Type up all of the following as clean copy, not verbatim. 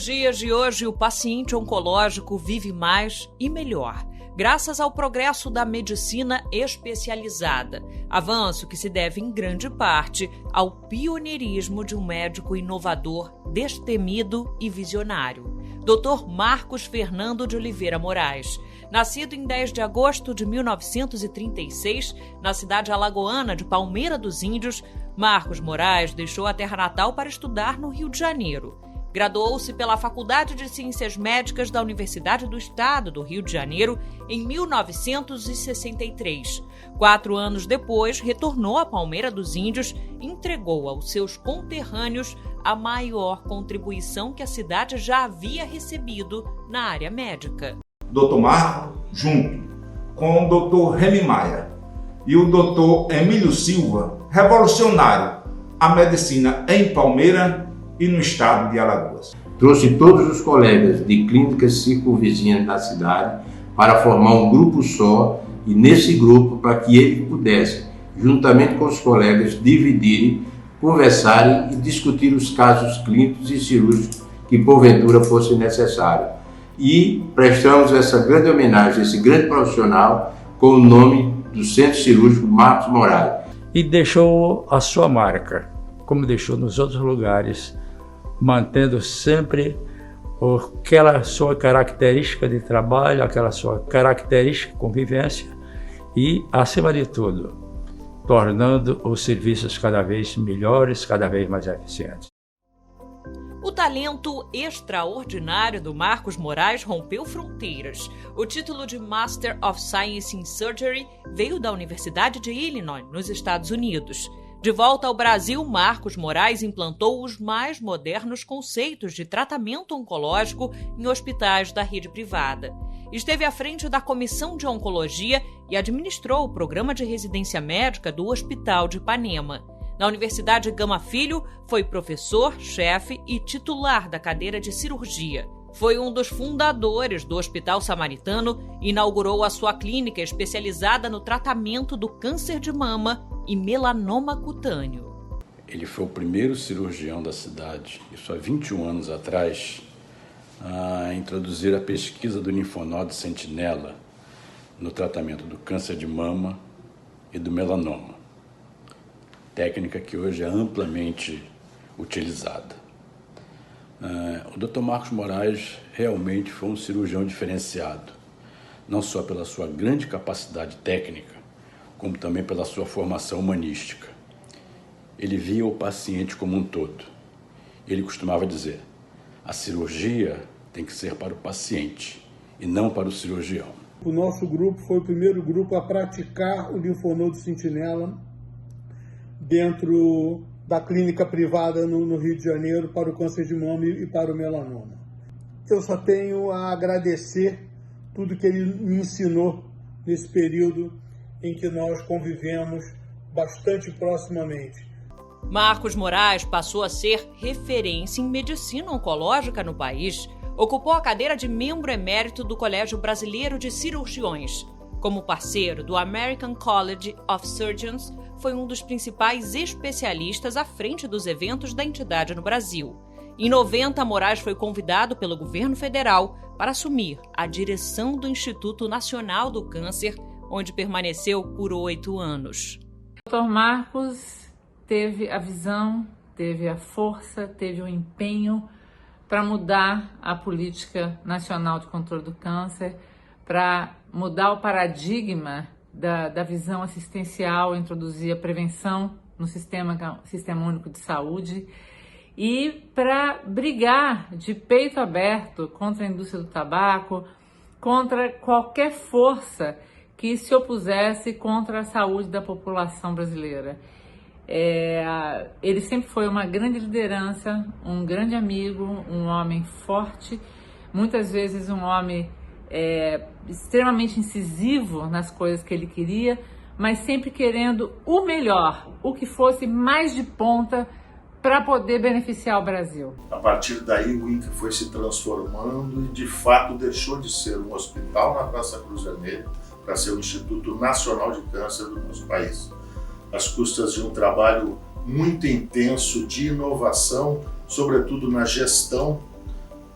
Nos dias de hoje, o paciente oncológico vive mais e melhor, graças ao progresso da medicina especializada, avanço que se deve em grande parte ao pioneirismo de um médico inovador, destemido e visionário, Dr. Marcos Fernando de Oliveira Moraes. Nascido em 10 de agosto de 1936, na cidade alagoana de Palmeira dos Índios, Marcos Moraes deixou a terra natal para estudar no Rio de Janeiro. Graduou-se pela Faculdade de Ciências Médicas da Universidade do Estado do Rio de Janeiro em 1963. 4 anos depois, retornou a Palmeira dos Índios e entregou aos seus conterrâneos a maior contribuição que a cidade já havia recebido na área médica. Dr. Marco, junto com o Dr. Remy Maia e o Dr. Emílio Silva, revolucionaram a medicina em Palmeira e no estado de Alagoas. Trouxe todos os colegas de clínicas circunvizinhas da cidade para formar um grupo só e nesse grupo para que ele pudesse, juntamente com os colegas, dividirem, conversarem e discutir os casos clínicos e cirúrgicos que porventura fosse necessário. E prestamos essa grande homenagem a esse grande profissional com o nome do Centro Cirúrgico Marcos Moraes. E deixou a sua marca, como deixou nos outros lugares, mantendo sempre aquela sua característica de trabalho, aquela sua característica de convivência e, acima de tudo, tornando os serviços cada vez melhores, cada vez mais eficientes. O talento extraordinário do Marcos Moraes rompeu fronteiras. O título de Master of Science in Surgery veio da Universidade de Illinois, nos Estados Unidos. De volta ao Brasil, Marcos Moraes implantou os mais modernos conceitos de tratamento oncológico em hospitais da rede privada. Esteve à frente da Comissão de Oncologia e administrou o programa de residência médica do Hospital de Ipanema. Na Universidade Gama Filho, foi professor, chefe e titular da cadeira de cirurgia. Foi um dos fundadores do Hospital Samaritano e inaugurou a sua clínica especializada no tratamento do câncer de mama e melanoma cutâneo. Ele foi o primeiro cirurgião da cidade, isso há 21 anos atrás, a introduzir a pesquisa do linfonodo sentinela no tratamento do câncer de mama e do melanoma. Técnica que hoje é amplamente utilizada. O Dr. Marcos Moraes realmente foi um cirurgião diferenciado, não só pela sua grande capacidade técnica, como também pela sua formação humanística. Ele via o paciente como um todo. Ele costumava dizer: a cirurgia tem que ser para o paciente e não para o cirurgião. O nosso grupo foi o primeiro grupo a praticar o linfonodo sentinela dentro da clínica privada no Rio de Janeiro para o câncer de mama e para o melanoma. Eu só tenho a agradecer tudo que ele me ensinou nesse período em que nós convivemos bastante proximamente. Marcos Moraes passou a ser referência em medicina oncológica no país. Ocupou a cadeira de membro emérito do Colégio Brasileiro de Cirurgiões. Como parceiro do American College of Surgeons, foi um dos principais especialistas à frente dos eventos da entidade no Brasil. Em 90, Moraes foi convidado pelo governo federal para assumir a direção do Instituto Nacional do Câncer, onde permaneceu por 8 anos. O Dr. Marcos teve a visão, teve a força, teve o empenho para mudar a política nacional de controle do câncer, para mudar o paradigma da visão assistencial, introduzir a prevenção no Sistema Único de Saúde e para brigar de peito aberto contra a indústria do tabaco, contra qualquer força que se opusesse contra a saúde da população brasileira. Ele sempre foi uma grande liderança, um grande amigo, um homem forte, muitas vezes um homem extremamente incisivo nas coisas que ele queria, mas sempre querendo o melhor, o que fosse mais de ponta para poder beneficiar o Brasil. A partir daí o INCA foi se transformando e de fato deixou de ser um hospital na Praça Cruz Vermelha para ser o Instituto Nacional de Câncer do nosso país, às custas de um trabalho muito intenso de inovação, sobretudo na gestão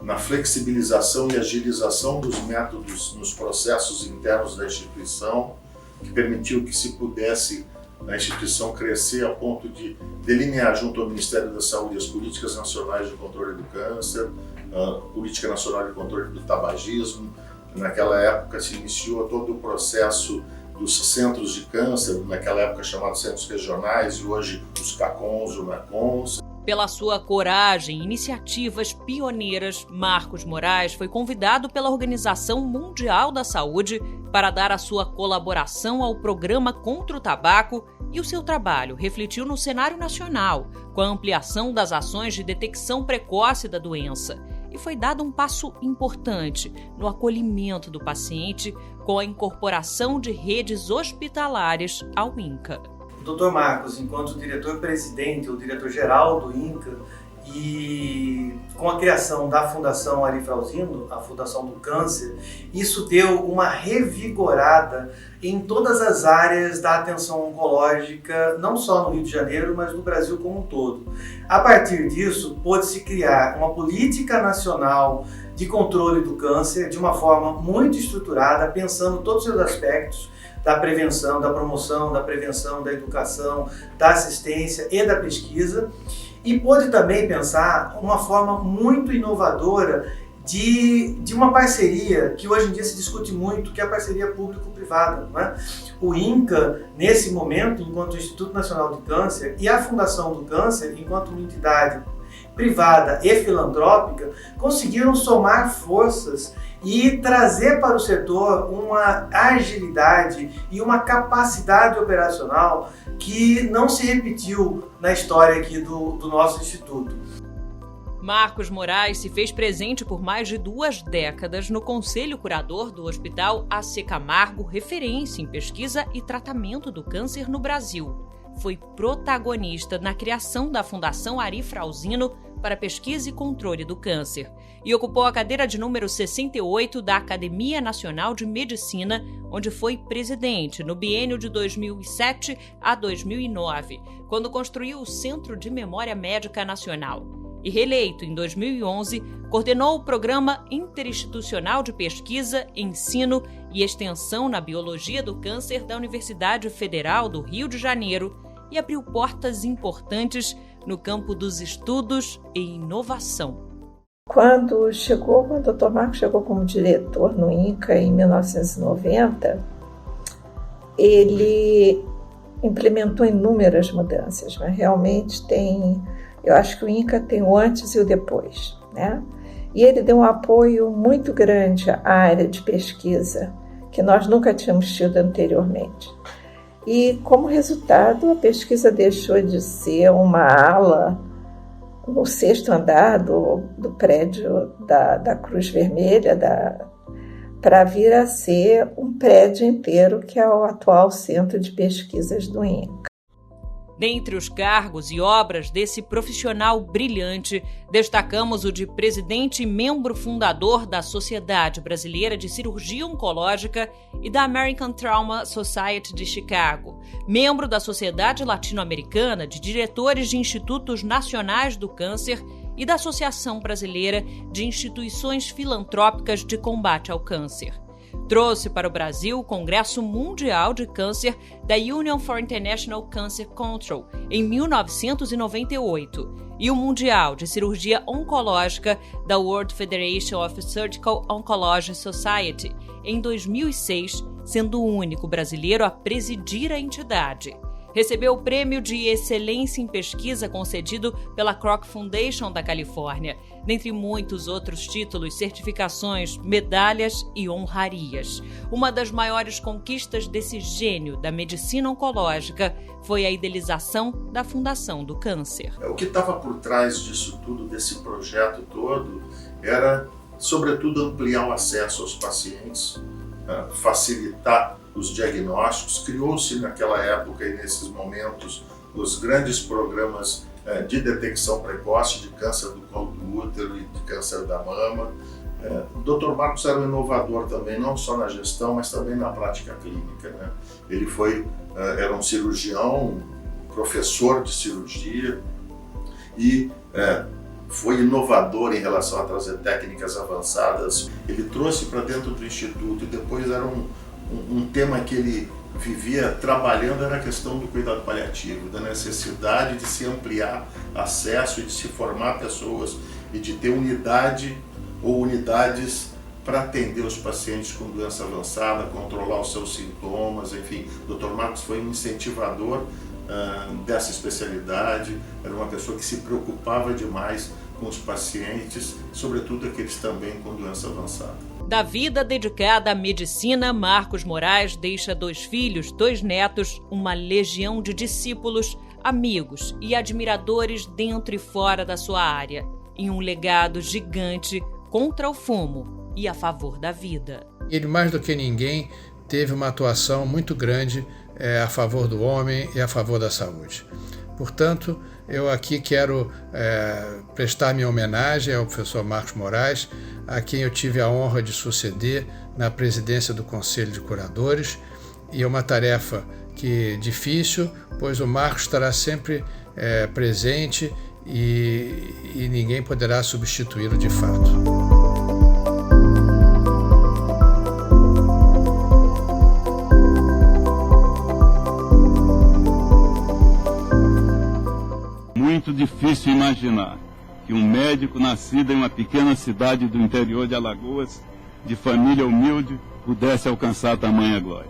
na flexibilização e agilização dos métodos nos processos internos da instituição, que permitiu que se pudesse a instituição crescer a ponto de delinear junto ao Ministério da Saúde as políticas nacionais de controle do câncer, a política nacional de controle do tabagismo. Naquela época se iniciou todo o processo dos centros de câncer, naquela época chamados centros regionais, e hoje os CACONs, o NACONs. Pela sua coragem e iniciativas pioneiras, Marcos Moraes foi convidado pela Organização Mundial da Saúde para dar a sua colaboração ao Programa contra o Tabaco, e o seu trabalho refletiu no cenário nacional, com a ampliação das ações de detecção precoce da doença. E foi dado um passo importante no acolhimento do paciente com a incorporação de redes hospitalares ao INCA. Dr. Marcos, enquanto diretor-presidente ou diretor-geral do INCA, e com a criação da Fundação Ari Frauzino, a Fundação do Câncer, isso deu uma revigorada em todas as áreas da atenção oncológica, não só no Rio de Janeiro, mas no Brasil como um todo. A partir disso, pôde-se criar uma política nacional de controle do câncer de uma forma muito estruturada, pensando todos os seus aspectos, da prevenção, da promoção, da prevenção, da educação, da assistência e da pesquisa, e pôde também pensar uma forma muito inovadora de uma parceria que hoje em dia se discute muito, que é a parceria público-privada, né? O INCA, nesse momento, enquanto Instituto Nacional do Câncer, e a Fundação do Câncer, enquanto uma entidade privada e filantrópica, conseguiram somar forças e trazer para o setor uma agilidade e uma capacidade operacional que não se repetiu na história aqui do nosso instituto. Marcos Moraes se fez presente por mais de 2 décadas no Conselho Curador do Hospital AC Camargo, referência em pesquisa e tratamento do câncer no Brasil. Foi protagonista na criação da Fundação Ari Frauzino para Pesquisa e Controle do Câncer e ocupou a cadeira de número 68 da Academia Nacional de Medicina, onde foi presidente no biênio de 2007 a 2009, quando construiu o Centro de Memória Médica Nacional. E reeleito em 2011, coordenou o Programa Interinstitucional de Pesquisa, Ensino e Extensão na Biologia do Câncer da Universidade Federal do Rio de Janeiro e abriu portas importantes no campo dos estudos e inovação. Quando o Dr. Marcos chegou como diretor no INCA em 1990, ele implementou inúmeras mudanças, mas realmente eu acho que o INCA tem o antes e o depois, né? E ele deu um apoio muito grande à área de pesquisa, que nós nunca tínhamos tido anteriormente. E, como resultado, a pesquisa deixou de ser uma ala no 6º andar do prédio da Cruz Vermelha, para vir a ser um prédio inteiro, que é o atual Centro de Pesquisas do INCA. Dentre os cargos e obras desse profissional brilhante, destacamos o de presidente e membro fundador da Sociedade Brasileira de Cirurgia Oncológica e da American Trauma Society de Chicago, membro da Sociedade Latino-Americana de Diretores de Institutos Nacionais do Câncer e da Associação Brasileira de Instituições Filantrópicas de Combate ao Câncer. Trouxe para o Brasil o Congresso Mundial de Câncer da Union for International Cancer Control em 1998 e o Mundial de Cirurgia Oncológica da World Federation of Surgical Oncology Society em 2006, sendo o único brasileiro a presidir a entidade. Recebeu o Prêmio de Excelência em Pesquisa concedido pela Kroc Foundation da Califórnia, dentre muitos outros títulos, certificações, medalhas e honrarias. Uma das maiores conquistas desse gênio da medicina oncológica foi a idealização da Fundação do Câncer. O que estava por trás disso tudo, desse projeto todo, era, sobretudo, ampliar o acesso aos pacientes, facilitar os diagnósticos. Criou-se naquela época e nesses momentos os grandes programas de detecção precoce de câncer do colo do útero e de câncer da mama. O Dr. Marcos era um inovador também, não só na gestão, mas também na prática clínica, né? Ele era um cirurgião, professor de cirurgia e foi inovador em relação a trazer técnicas avançadas. Ele trouxe para dentro do Instituto, e depois era um tema que ele vivia trabalhando, era a questão do cuidado paliativo, da necessidade de se ampliar acesso e de se formar pessoas e de ter unidade ou unidades para atender os pacientes com doença avançada, controlar os seus sintomas, enfim. O Dr. Marcos foi um incentivador dessa especialidade, era uma pessoa que se preocupava demais com os pacientes, sobretudo aqueles também com doença avançada. Da vida dedicada à medicina, Marcos Moraes deixa 2 filhos, 2 netos, uma legião de discípulos, amigos e admiradores dentro e fora da sua área, e um legado gigante contra o fumo e a favor da vida. Ele, mais do que ninguém, teve uma atuação muito grande a favor do homem e a favor da saúde. Portanto, eu aqui quero prestar minha homenagem ao professor Marcos Moraes, a quem eu tive a honra de suceder na presidência do Conselho de Curadores, e é uma tarefa difícil, pois o Marcos estará sempre presente e ninguém poderá substituí-lo de fato. Muito difícil imaginar que um médico nascido em uma pequena cidade do interior de Alagoas, de família humilde, pudesse alcançar tamanha glória.